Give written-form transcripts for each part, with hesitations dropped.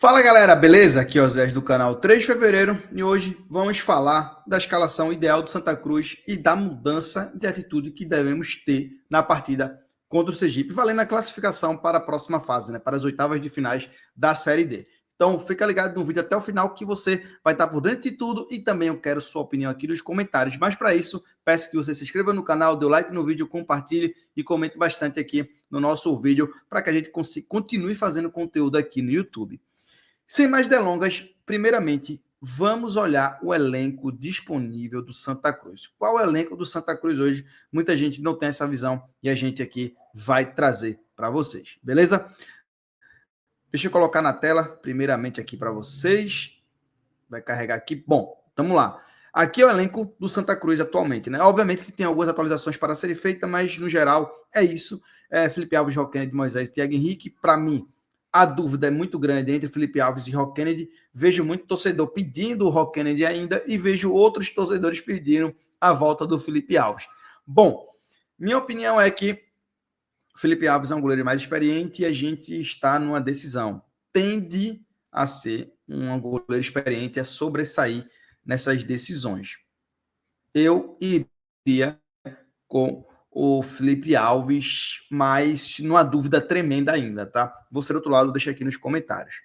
Fala galera, beleza? Aqui é o Zé do canal 3 de Fevereiro e hoje vamos falar da escalação ideal do Santa Cruz e da mudança de atitude que devemos ter na partida contra o Sergipe, valendo a classificação para a próxima fase, né? Para as oitavas de finais da Série D. Então fica ligado no vídeo até o final que você vai estar por dentro de tudo e também eu quero sua opinião aqui nos comentários. Mas para isso, peço que você se inscreva no canal, dê o like no vídeo, compartilhe e comente bastante aqui no nosso vídeo para que a gente continue fazendo conteúdo aqui no YouTube. Sem mais delongas, primeiramente, vamos olhar o elenco disponível do Santa Cruz. Qual é o elenco do Santa Cruz hoje? Muita gente não tem essa visão e a gente aqui vai trazer para vocês, beleza? Deixa eu colocar na tela, primeiramente aqui para vocês. Vai carregar aqui. Bom, vamos lá. Aqui é o elenco do Santa Cruz atualmente, né? Obviamente que tem algumas atualizações para serem feitas, mas no geral é isso. Felipe Alves, Roque Kennedy, Moisés e Thiago Henrique. Para mim, a dúvida é muito grande entre Felipe Alves e Roque Kennedy. Vejo muito torcedor pedindo o Roque Kennedy ainda e vejo outros torcedores pedindo a volta do Felipe Alves. Bom, minha opinião é que Felipe Alves é um goleiro mais experiente e a gente está numa decisão. Tende a ser um goleiro experiente a sobressair nessas decisões. Eu iria com o Felipe Alves, mas numa dúvida tremenda ainda, tá? Você do outro lado, deixa aqui nos comentários.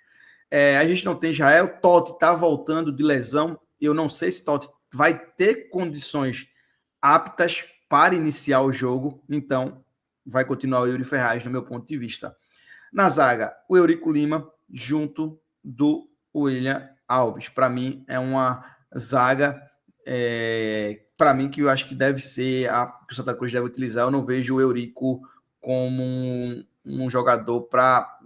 A gente não tem Israel, Totti tá voltando de lesão, eu não sei se Totti vai ter condições aptas para iniciar o jogo, então vai continuar o Yuri Ferraz, no meu ponto de vista. Na zaga, o Eurico Lima, junto do William Alves. Para mim, é uma zaga, para mim, que eu acho que deve ser a que o Santa Cruz deve utilizar. Eu não vejo o Eurico como um jogador para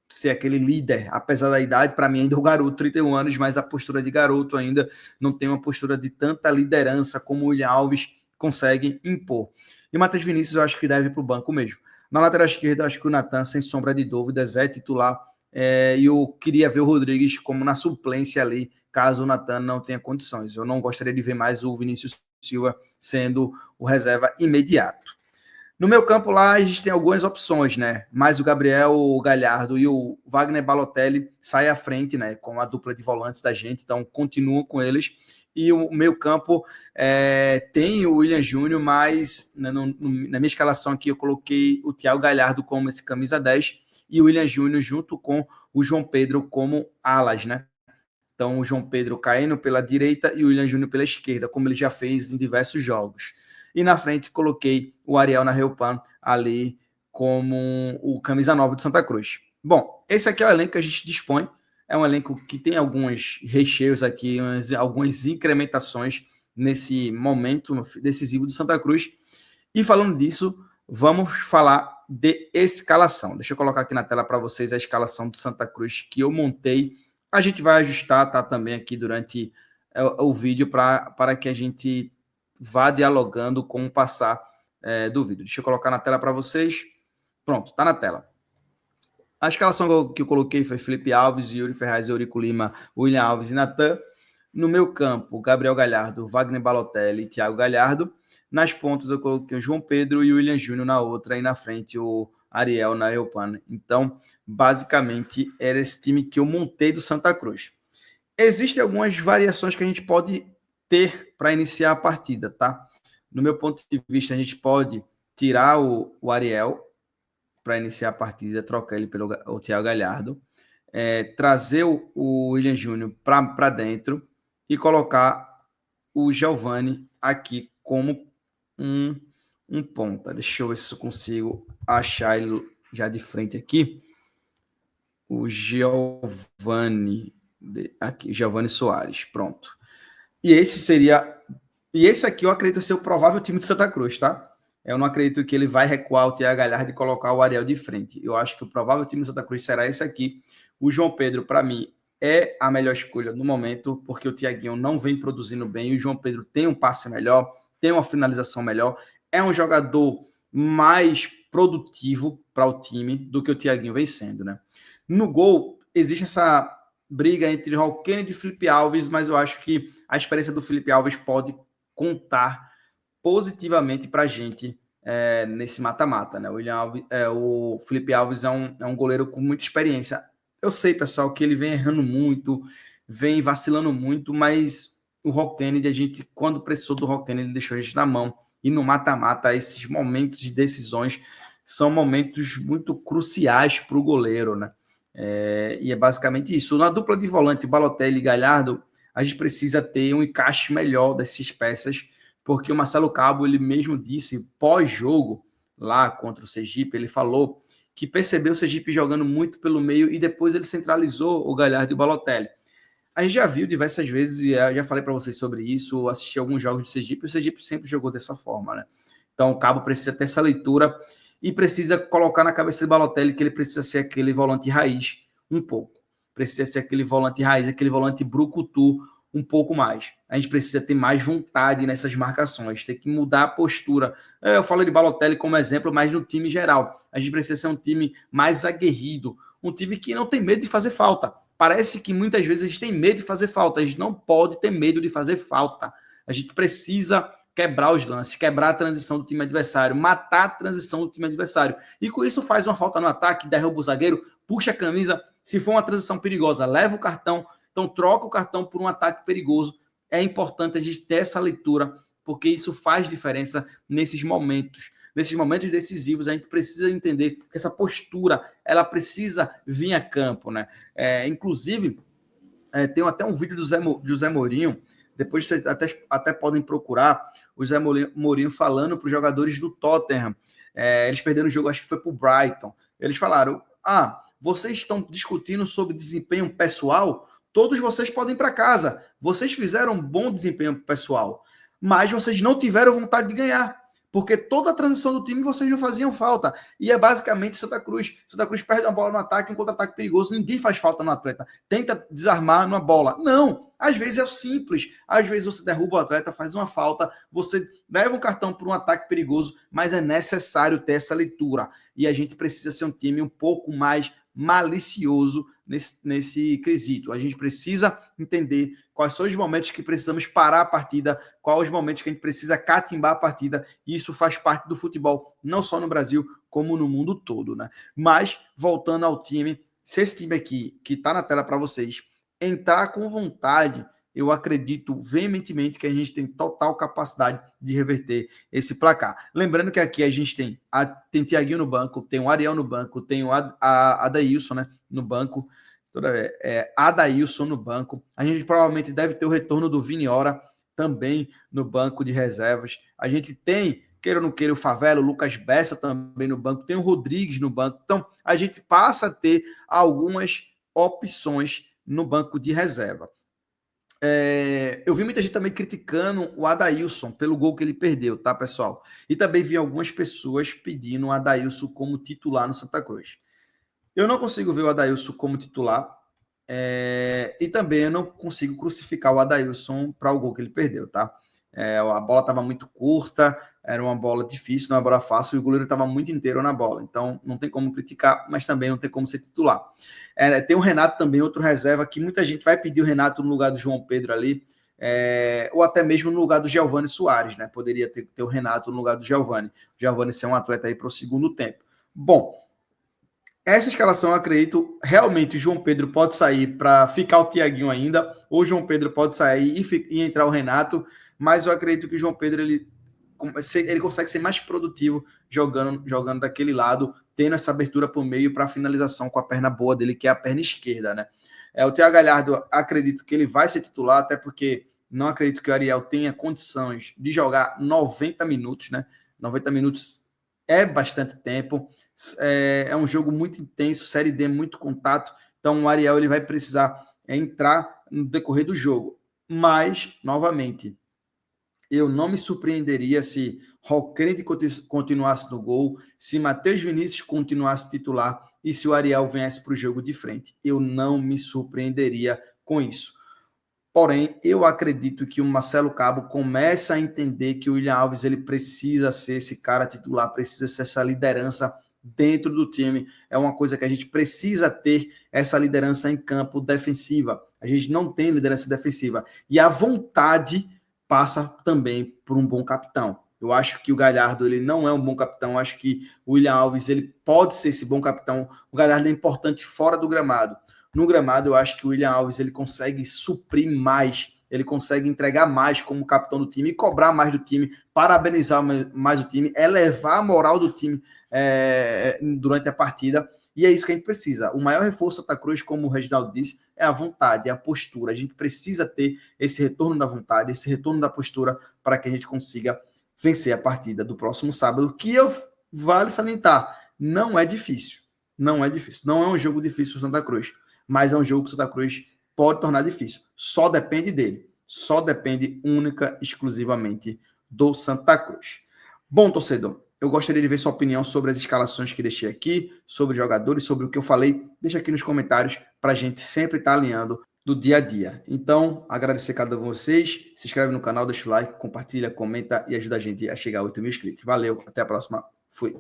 ser aquele líder, apesar da idade. Para mim, ainda é o garoto, 31 anos, mas a postura de garoto ainda não tem uma postura de tanta liderança como o William Alves consegue impor. E o Matheus Vinícius eu acho que deve ir para o banco mesmo. Na lateral esquerda, acho que o Natan, sem sombra de dúvidas, é titular. E eu queria ver o Rodrigues como na suplência ali, caso o Natan não tenha condições. Eu não gostaria de ver mais o Vinícius Silva sendo o reserva imediato. No meu campo lá, a gente tem algumas opções, né? Mas o Gabriel o Galhardo e o Wagner Balotelli saem à frente, né? Com a dupla de volantes da gente, então continuam com eles. E o meu campo tem o William Júnior, mas na minha escalação aqui eu coloquei o Thiago Galhardo como esse camisa 10 e o William Júnior junto com o João Pedro como alas, né? Então o João Pedro caindo pela direita e o William Júnior pela esquerda, como ele já fez em diversos jogos. E na frente coloquei o Ariel Narreupan ali como o camisa 9 de Santa Cruz. Bom, esse aqui é o elenco que a gente dispõe. É um elenco que tem alguns recheios aqui, algumas incrementações nesse momento decisivo do Santa Cruz. E falando disso, vamos falar de escalação. Deixa eu colocar aqui na tela para vocês a escalação do Santa Cruz que eu montei. A gente vai ajustar, tá, também aqui durante o vídeo para que a gente vá dialogando com o passar do vídeo. Deixa eu colocar na tela para vocês. Pronto, tá na tela. A escalação que eu coloquei foi Felipe Alves, Yuri Ferraz, Eurico Lima, William Alves e Natan. No meu campo, Gabriel Galhardo, Wagner Balotelli e Thiago Galhardo. Nas pontas eu coloquei o João Pedro e o William Júnior na outra, e na frente o Ariel Narreupan. Então, basicamente, era esse time que eu montei do Santa Cruz. Existem algumas variações que a gente pode ter para iniciar a partida, tá? No meu ponto de vista, a gente pode tirar o Ariel para iniciar a partida, trocar ele pelo o Thiago Galhardo, trazer o William Júnior para dentro e colocar o Giovani aqui como um ponta. Deixa eu ver se eu consigo achar ele já de frente aqui. O Giovani, aqui, Giovani Soares, pronto. E esse aqui eu acredito ser o provável time de Santa Cruz, tá? Eu não acredito que ele vai recuar o Thiago Galhardo e colocar o Ariel de frente. Eu acho que o provável time de Santa Cruz será esse aqui. O João Pedro, para mim, é a melhor escolha no momento, porque o Thiaguinho não vem produzindo bem. O João Pedro tem um passe melhor, tem uma finalização melhor, é um jogador mais produtivo para o time do que o Thiaguinho vem sendo, né? No gol, existe essa briga entre Roque Kennedy e Felipe Alves, mas eu acho que a experiência do Felipe Alves pode contar positivamente para a gente nesse mata-mata, né? O Felipe Alves é um goleiro com muita experiência. Eu sei, pessoal, que ele vem errando muito, vem vacilando muito, mas o Rock Kennedy, a gente, quando precisou do Rock Kennedy, ele deixou a gente na mão. E no mata-mata, esses momentos de decisões são momentos muito cruciais para o goleiro, né? E é basicamente isso. Na dupla de volante, Balotelli e Galhardo, a gente precisa ter um encaixe melhor dessas peças, porque o Marcelo Cabo, ele mesmo disse, pós-jogo, lá contra o Sergipe, ele falou que percebeu o Sergipe jogando muito pelo meio e depois ele centralizou o Galhardo e o Balotelli. A gente já viu diversas vezes, e eu já falei para vocês sobre isso, assisti alguns jogos do Sergipe, e o Sergipe sempre jogou dessa forma, né? Então o Cabo precisa ter essa leitura e precisa colocar na cabeça do Balotelli que ele precisa ser aquele volante raiz um pouco. Precisa ser aquele volante raiz, aquele volante brucutu um pouco mais. A gente precisa ter mais vontade nessas marcações, tem que mudar a postura. Eu falo de Balotelli como exemplo, mas no time geral. A gente precisa ser um time mais aguerrido, um time que não tem medo de fazer falta. Parece que muitas vezes a gente tem medo de fazer falta. A gente não pode ter medo de fazer falta. A gente precisa quebrar os lances, quebrar a transição do time adversário, matar a transição do time adversário. E com isso faz uma falta no ataque, derruba o zagueiro, puxa a camisa. Se for uma transição perigosa, leva o cartão. Então troca o cartão por um ataque perigoso. É importante a gente ter essa leitura, porque isso faz diferença nesses momentos. Nesses momentos decisivos, a gente precisa entender que essa postura, ela precisa vir a campo, né? Inclusive, tem até um vídeo do Zé Mourinho, depois vocês até podem procurar, o Zé Mourinho falando para os jogadores do Tottenham. Eles perderam o jogo, acho que foi para o Brighton. Eles falaram, vocês estão discutindo sobre desempenho pessoal? Todos vocês podem ir para casa. Vocês fizeram um bom desempenho pessoal, mas vocês não tiveram vontade de ganhar, porque toda a transição do time vocês não faziam falta. E é basicamente Santa Cruz. Santa Cruz perde uma bola no ataque, um contra-ataque perigoso, ninguém faz falta no atleta. Tenta desarmar numa bola. Não, às vezes é simples. Às vezes você derruba o atleta, faz uma falta, você leva um cartão por um ataque perigoso, mas é necessário ter essa leitura. E a gente precisa ser um time um pouco mais malicioso nesse quesito. A gente precisa entender quais são os momentos que precisamos parar a partida, quais os momentos que a gente precisa catimbar a partida, e isso faz parte do futebol, não só no Brasil, como no mundo todo, né? Mas, voltando ao time, se esse time aqui, que está na tela para vocês, entrar com vontade, eu acredito veementemente que a gente tem total capacidade de reverter esse placar. Lembrando que aqui a gente tem Thiaguinho no banco, tem o Ariel no banco, tem o Adailson, né, no banco, Adailson no banco. A gente provavelmente deve ter o retorno do Viniora também no banco de reservas. A gente tem, queira ou não queira, o Favela, o Lucas Bessa também no banco, tem o Rodrigues no banco. Então, a gente passa a ter algumas opções no banco de reserva. Eu vi muita gente também criticando o Adailson pelo gol que ele perdeu, tá, pessoal? E também vi algumas pessoas pedindo o Adailson como titular no Santa Cruz. Eu não consigo ver o Adailson como titular, e também eu não consigo crucificar o Adailson para o gol que ele perdeu, tá? A bola estava muito curta, era uma bola difícil, não era uma bola fácil, e o goleiro estava muito inteiro na bola. Então, não tem como criticar, mas também não tem como ser titular. Tem o Renato também, outro reserva, que muita gente vai pedir o Renato no lugar do João Pedro ali, ou até mesmo no lugar do Giovani Soares, né? Poderia ter o Renato no lugar do Giovani. O Giovani ser um atleta aí para o segundo tempo. Bom, essa escalação, eu acredito, realmente o João Pedro pode sair para ficar o Thiaguinho ainda, ou o João Pedro pode sair e entrar o Renato, mas eu acredito que o João Pedro ele consegue ser mais produtivo jogando daquele lado, tendo essa abertura por meio para finalização com a perna boa dele, que é a perna esquerda, né? O Thiago Galhardo, acredito que ele vai ser titular, até porque não acredito que o Ariel tenha condições de jogar 90 minutos, né? 90 minutos é bastante tempo, é um jogo muito intenso, Série D, muito contato, então o Ariel ele vai precisar entrar no decorrer do jogo. Mas, novamente, eu não me surpreenderia se Roquende continuasse no gol, se Matheus Vinícius continuasse titular e se o Ariel viesse para o jogo de frente. Eu não me surpreenderia com isso. Porém, eu acredito que o Marcelo Cabo começa a entender que o William Alves ele precisa ser esse cara titular, precisa ser essa liderança dentro do time. É uma coisa que a gente precisa ter, essa liderança em campo defensiva. A gente não tem liderança defensiva. E a vontade passa também por um bom capitão. Eu acho que o Galhardo ele não é um bom capitão. Eu acho que o William Alves ele pode ser esse bom capitão. O Galhardo é importante fora do gramado. No gramado, eu acho que o William Alves ele consegue suprir mais, ele consegue entregar mais como capitão do time, cobrar mais do time, parabenizar mais o time, elevar a moral do time durante a partida. E é isso que a gente precisa. O maior reforço do Santa Cruz, como o Reginaldo disse, é a vontade, é a postura. A gente precisa ter esse retorno da vontade, esse retorno da postura para que a gente consiga vencer a partida do próximo sábado, que vale salientar, não é difícil. Não é difícil. Não é um jogo difícil para o Santa Cruz, mas é um jogo que o Santa Cruz pode tornar difícil. Só depende dele. Só depende única, exclusivamente do Santa Cruz. Bom, torcedor, eu gostaria de ver sua opinião sobre as escalações que deixei aqui, sobre jogadores, sobre o que eu falei. Deixa aqui nos comentários para a gente sempre estar alinhando do dia a dia. Então, agradecer a cada um de vocês. Se inscreve no canal, deixa o like, compartilha, comenta e ajuda a gente a chegar a 8 mil inscritos. Valeu, até a próxima. Fui.